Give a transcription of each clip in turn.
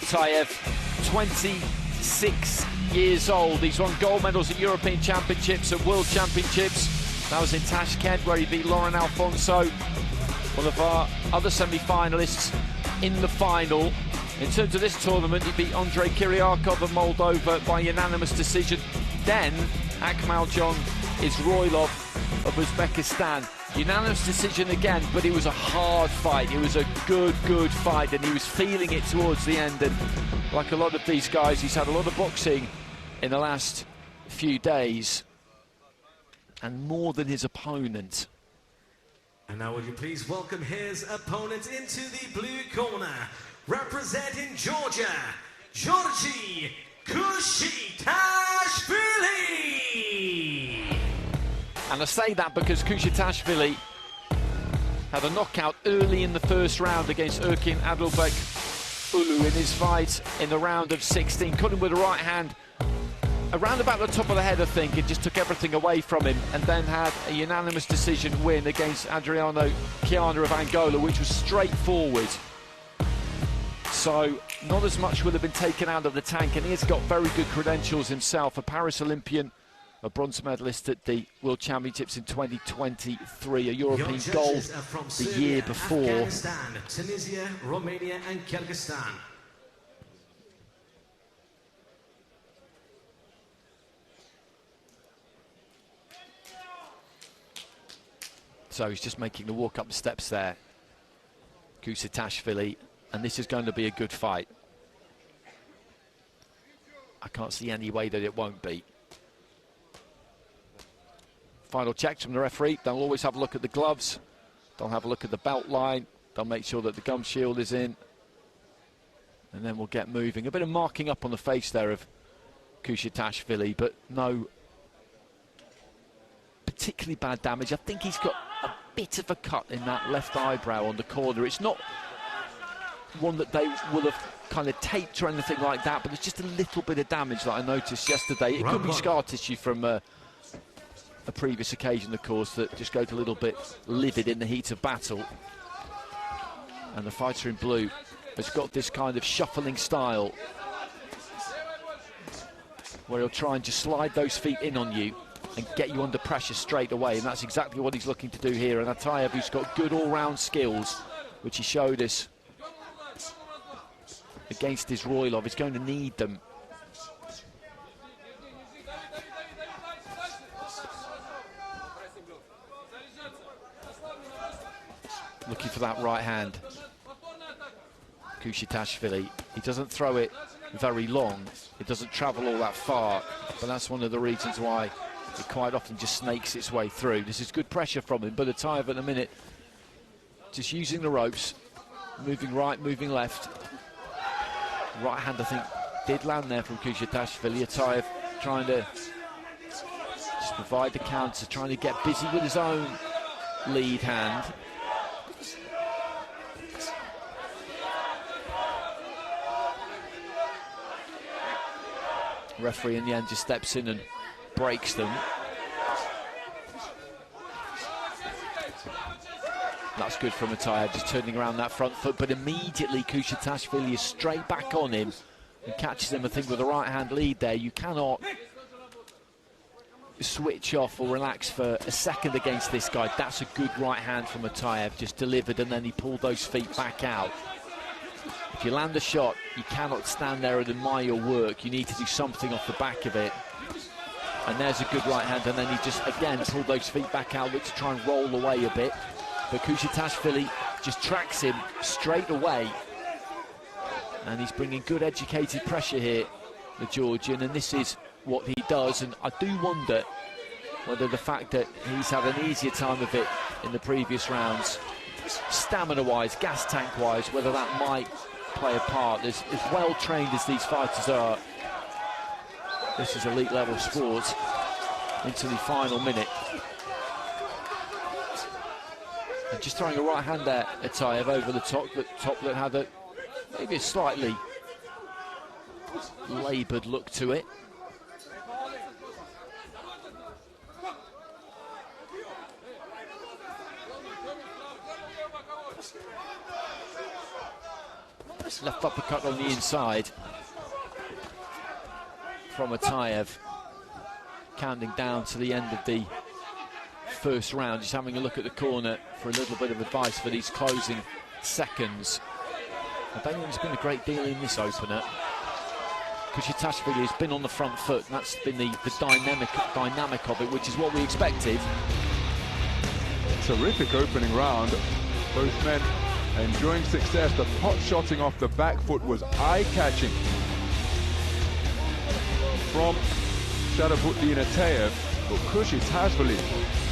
ATAEV, 26 years old. He's won gold medals at European Championships and World Championships. That was in Tashkent, where he beat Lauren Alfonso, one of our other semi-finalists in the final. In terms of this tournament, he beat Andrei Kiryakov of Moldova by unanimous decision. Then Akhmaljon Isroilov of Uzbekistan. Unanimous decision again, but it was a hard fight. It was a good fight, and he was feeling it towards the end. And like a lot of these guys, he's had a lot of boxing in the last few days, and more than his opponent. And now would you please welcome his opponent into the blue corner, representing Georgia, Georgii KUSHITASHVILI! And I say that because KUSHITASHVILI had a knockout early in the first round against Erkin Adilbek Ulu in his fight in the round of 16. Caught him with a right hand around about the top of the head, I think. It just took everything away from him, and then had a unanimous decision win against Adriano Chiana of Angola, which was straightforward. So not as much would have been taken out of the tank, and he has got very good credentials himself. A Paris Olympian, a bronze medalist at the World Championships in 2023, a European gold the year before. Afghanistan, Tunisia, Romania and Kyrgyzstan. So he's just making the walk up the steps there, KUSHITASHVILI, and this is going to be a good fight. I can't see any way that it won't be. Final checks from the referee. They'll always have a look at the gloves. They'll have a look at the belt line. They'll make sure that the gum shield is in. And then we'll get moving. A bit of marking up on the face there of KUSHITASHVILI, but no particularly bad damage. I think he's got a bit of a cut in that left eyebrow on the corner. It's not one that they will have kind of taped or anything like that, but there's just a little bit of damage that I noticed yesterday. It could be scar tissue from a previous occasion, of course, that just goes a little bit livid in the heat of battle. And the fighter in blue has got this kind of shuffling style where he'll try and just slide those feet in on you and get you under pressure straight away, and that's exactly what he's looking to do here. And ATAEV, who's got good all-round skills, which he showed us against Isroilov, is going to need them. Looking for that right hand, KUSHITASHVILI. He doesn't throw it very long, it doesn't travel all that far, but that's one of the reasons why it quite often just snakes its way through. This is good pressure from him, but ATAEV at the minute just using the ropes, moving right, moving left. Right hand, I think, did land there from KUSHITASHVILI. ATAEV trying to just provide the counter, trying to get busy with his own lead hand. Referee in the end just steps in and breaks them. That's good from ATAEV, just turning around that front foot, but immediately KUSHITASHVILI is straight back on him and catches him, I think, with a right hand lead there. You cannot switch off or relax for a second against this guy. That's a good right hand from ATAEV, just delivered, and then he pulled those feet back out. If you land a shot, you cannot stand there and admire your work. You need to do something off the back of it. And there's a good right hand, and then he just, again, pulled those feet back out, looked to try and roll away a bit. But KUSHITASHVILI just tracks him straight away. And he's bringing good educated pressure here, the Georgian, and this is what he does. And I do wonder whether the fact that he's had an easier time of it in the previous rounds, stamina-wise, gas tank-wise, whether that might play a part. As well trained as these fighters are, this is elite level sport into the final minute. And just throwing a right hand there, ATAEV over the top that had maybe a slightly laboured look to it. Left uppercut on the inside from ATAEV. Counting down to the end of the first round. Just having a look at the corner for a little bit of advice for these closing seconds. I don't think there's been a great deal in this opener. KUSHITASHVILI has been on the front foot, and that's been the dynamic of it, which is what we expected. Terrific opening round. Both men enjoying success. The pot-shotting off the back foot was eye-catching from Sharabutdin ATAEV, but KUSHITASHVILI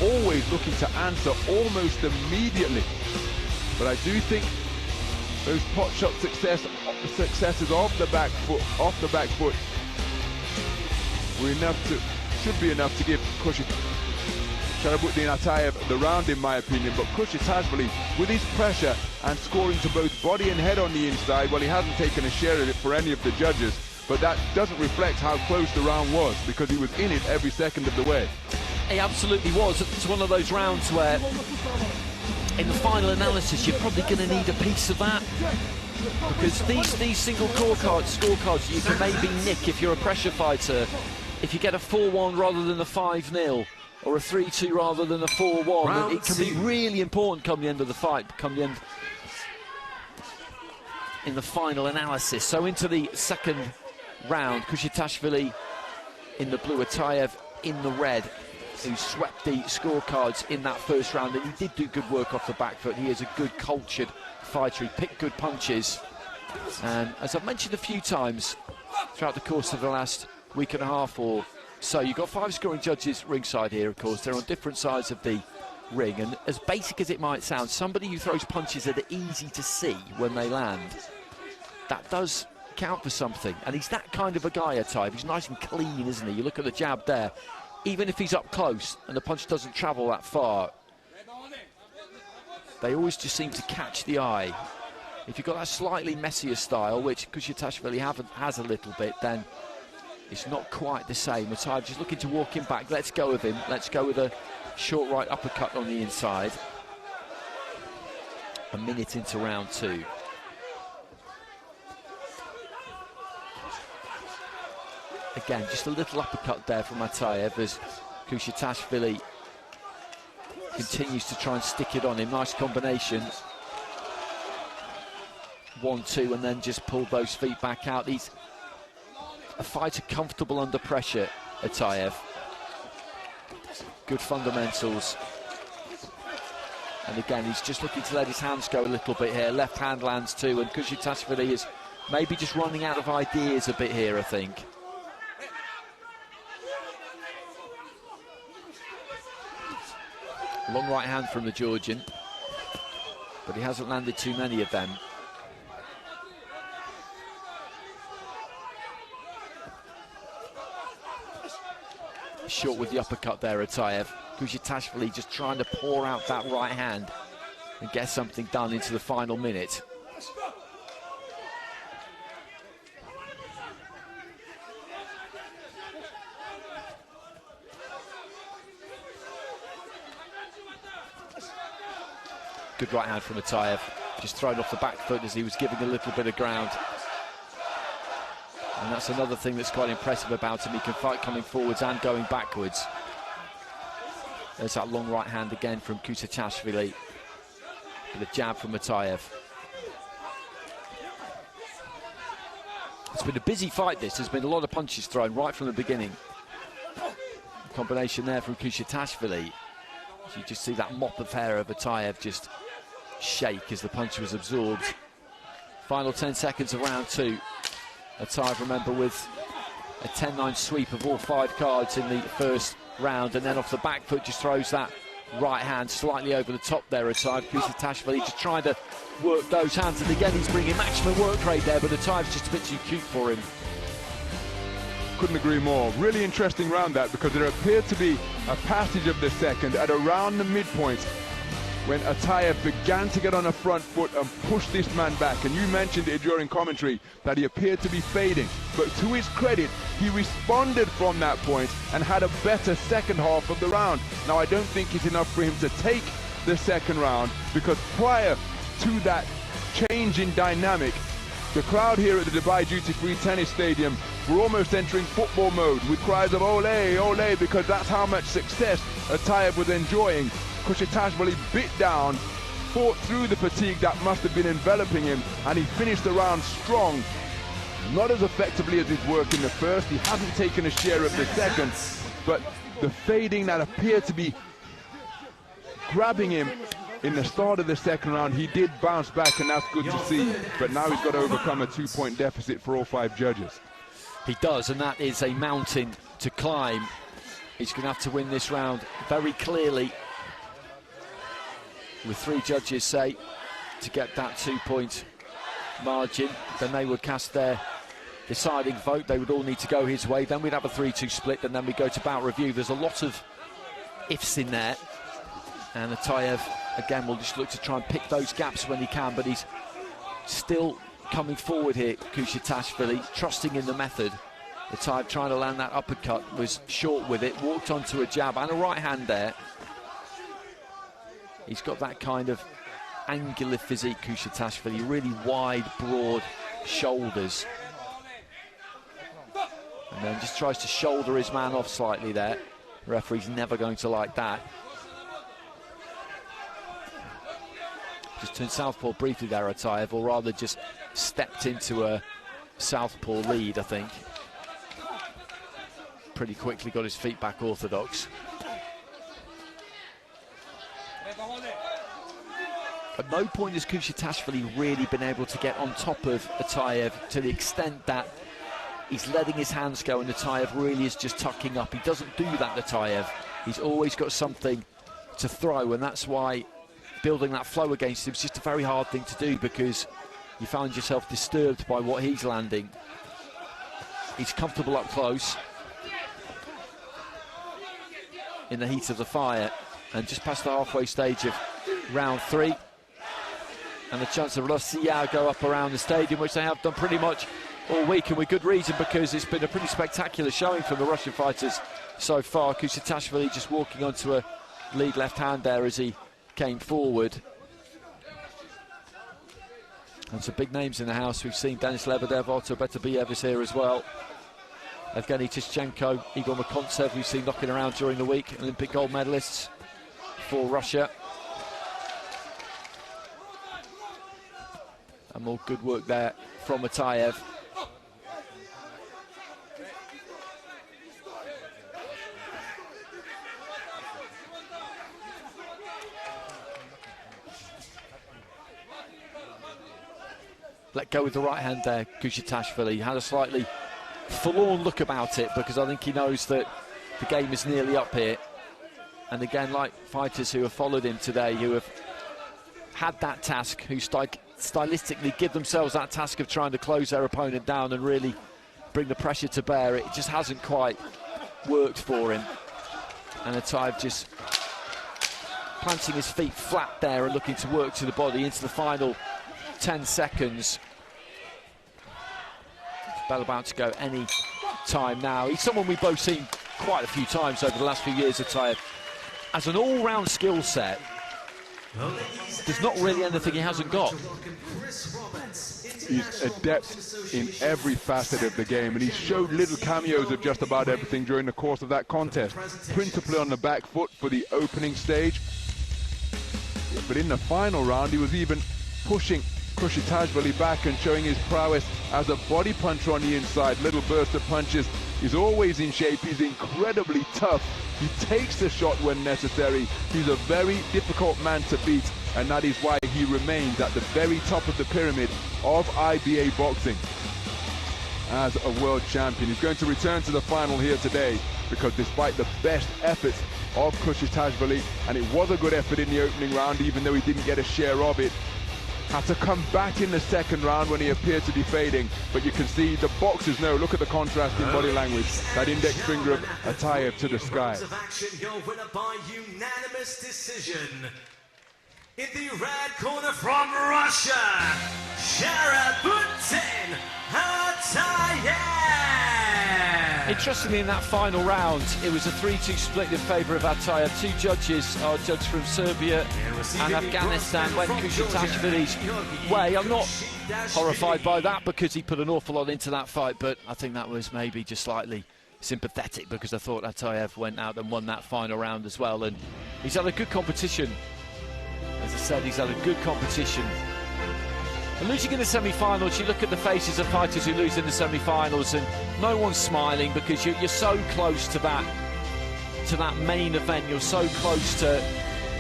always looking to answer almost immediately. But I do think those pot shot successes off the back foot, should be enough to give Sharabutdin ATAEV the round, in my opinion. But KUSHITASHVILI, with his pressure and scoring to both body and head on the inside, well, he hasn't taken a share of it for any of the judges. But that doesn't reflect how close the round was, because he was in it every second of the way. He absolutely was. It's one of those rounds where, in the final analysis, you're probably going to need a piece of that. Because these single scorecards, you can maybe nick if you're a pressure fighter. If you get a 4-1 rather than a 5-0, or a 3-2 rather than a 4-1, it can be really important come the end of the fight, come the end in the final analysis. So into the second round, KUSHITASHVILI in the blue, ATAEV in the red, who swept the scorecards in that first round. And he did do good work off the back foot. He is a good cultured fighter. He picked good punches, and as I've mentioned a few times throughout the course of the last week and a half or so, you've got 5 scoring judges ringside here. Of course, they're on different sides of the ring, and as basic as it might sound, somebody who throws punches that are easy to see when they land, that does count for something. And he's that kind of a guy, ATAEV. He's nice and clean, isn't he? You look at the jab there, even if he's up close and the punch doesn't travel that far, they always just seem to catch the eye. If you've got that slightly messier style, which KUSHITASHVILI has a little bit, then it's not quite the same. ATAEV just looking to walk him back. Let's go with him. Let's go with a short right uppercut on the inside. A minute into round 2. Again, just a little uppercut there from ATAEV as KUSHITASHVILI continues to try and stick it on him. Nice combination. 1-2, and then just pulled those feet back out. He's a fighter comfortable under pressure, ATAEV. Good fundamentals. And again, he's just looking to let his hands go a little bit here. Left hand lands too, and KUSHITASHVILI is maybe just running out of ideas a bit here, I think. Long right hand from the Georgian, but he hasn't landed too many of them. Short with the uppercut there, ATAEV. KUSHITASHVILI just trying to pour out that right hand and get something done into the final minute. Good right hand from ATAEV, just thrown off the back foot as he was giving a little bit of ground. And that's another thing that's quite impressive about him. He can fight coming forwards and going backwards. There's that long right hand again from KUSHITASHVILI. With a jab from ATAEV. It's been a busy fight, this. There's been a lot of punches thrown right from the beginning. Combination there from KUSHITASHVILI. You just see that mop of hair of ATAEV just shake as the punch was absorbed. Final 10 seconds of round 2. ATAEV, remember, with a 10-9 sweep of all 5 cards in the first round, and then off the back foot just throws that right hand slightly over the top there. ATAEV, KUSHITASHVILI just trying to work those hands, and again he's bringing maximum work rate there, but ATAEV's just a bit too cute for him. Couldn't agree more. Really interesting round that, because there appeared to be a passage of the second at around the midpoint when ATAEV began to get on a front foot and push this man back. And you mentioned it during commentary that he appeared to be fading, but to his credit, he responded from that point and had a better second half of the round. Now, I don't think it's enough for him to take the second round, because prior to that change in dynamic, The crowd here at the Dubai Duty Free Tennis Stadium were almost entering football mode with cries of ole, ole, because that's how much success ATAEV was enjoying. KUSHITASHVILI bit down, fought through the fatigue that must have been enveloping him, and he finished the round strong. Not as effectively as his work in the first. He hasn't taken a share of the second, but the fading that appeared to be grabbing him in the start of the second round, he did bounce back, and that's good to see. But now he's got to overcome a 2-point deficit for all 5 judges. He does, and that is a mountain to climb. He's going to have to win this round very clearly, with 3 judges, say, to get that 2-point margin. Then they would cast their deciding vote. They would all need to go his way. Then we'd have a 3-2 split, and then we go to bout review. There's a lot of ifs in there, and ATAEV again will just look to try and pick those gaps when he can, but he's still coming forward here, KUSHITASHVILI, trusting in the method. ATAEV trying to land that uppercut, was short with it, walked onto a jab and a right hand there. He's got that kind of angular physique, KUSHITASHVILI, really wide, broad shoulders. And then just tries to shoulder his man off slightly there. The referee's never going to like that. Just turned southpaw briefly there, ATAEV, or rather just stepped into a southpaw lead, I think. Pretty quickly got his feet back orthodox. At no point has KUSHITASHVILI really been able to get on top of ATAEV to the extent that he's letting his hands go and ATAEV really is just tucking up. He doesn't do that, ATAEV. He's always got something to throw, and that's why building that flow against him is just a very hard thing to do, because you find yourself disturbed by what he's landing. He's comfortable up close in the heat of the fire, and just past the halfway stage of round 3, and the chance of Russia go up around the stadium, which they have done pretty much all week, and with good reason, because it's been a pretty spectacular showing from the Russian fighters so far. KUSHITASHVILI just walking onto a lead left hand there as he came forward. And some big names in the house. We've seen Denis Lebedev, Otto Beterbiev is here as well. Evgeny Tishchenko, Igor Makontsev, we've seen knocking around during the week. Olympic gold medalists for Russia. And more good work there from ATAEV. Let go with the right hand there, KUSHITASHVILI. Had a slightly forlorn look about it, because I think he knows that the game is nearly up here. And again, like fighters who have followed him today, who have had that task, who stylistically give themselves that task of trying to close their opponent down and really bring the pressure to bear, it just hasn't quite worked for him. And ATAEV just planting his feet flat there and looking to work to the body into the final 10 seconds. Bell about to go any time now. He's someone we've both seen quite a few times over the last few years, ATAEV. As an all-round skill set, there's not really anything he hasn't got. He's adept in every facet of the game, and he showed little cameos of just about everything during the course of that contest. Principally on the back foot for the opening stage, but in the final round he was even pushing KUSHITASHVILI back and showing his prowess as a body puncher on the inside. Little burst of punches. He's always in shape. He's incredibly tough. He takes the shot when necessary. He's a very difficult man to beat, and that is why he remains at the very top of the pyramid of IBA boxing as a world champion. He's going to return to the final here today, because despite the best efforts of KUSHITASHVILI, and it was a good effort in the opening round, even though he didn't get a share of it, had to come back in the second round when he appeared to be fading. But you can see the boxers know, look at the contrast in body language, that index finger of ATAEV to the sky. Your winner by unanimous decision. In the red corner from Russia, Sharabutdin ATAEV. Interestingly, in that final round, it was a 3-2 split in favour of ATAEV. Two judges are judges from Serbia and Afghanistan went KUSHITASHVILI's way. I'm not horrified by that because he put an awful lot into that fight, but I think that was maybe just slightly sympathetic because I thought ATAEV went out and won that final round as well. And he's had a good competition. As I said, he's had a good competition. And losing in the semi-finals, you look at the faces of fighters who lose in the semi-finals and no one's smiling because you're so close to that main event. You're so close to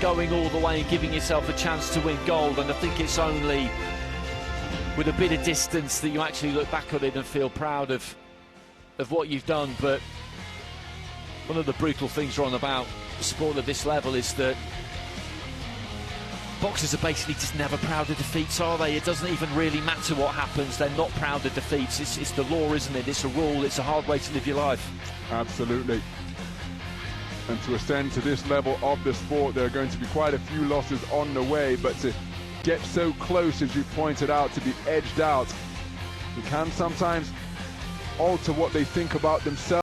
going all the way and giving yourself a chance to win gold. And I think it's only with a bit of distance that you actually look back on it and feel proud of what you've done. But one of the brutal things wrong about sport at this level is that boxers are basically just never proud of defeats, are they? It doesn't even really matter what happens. They're not proud of defeats. It's the law, isn't it? It's a rule. It's a hard way to live your life. Absolutely. And to ascend to this level of the sport, there are going to be quite a few losses on the way, but to get so close, as you pointed out, to be edged out, it can sometimes alter what they think about themselves.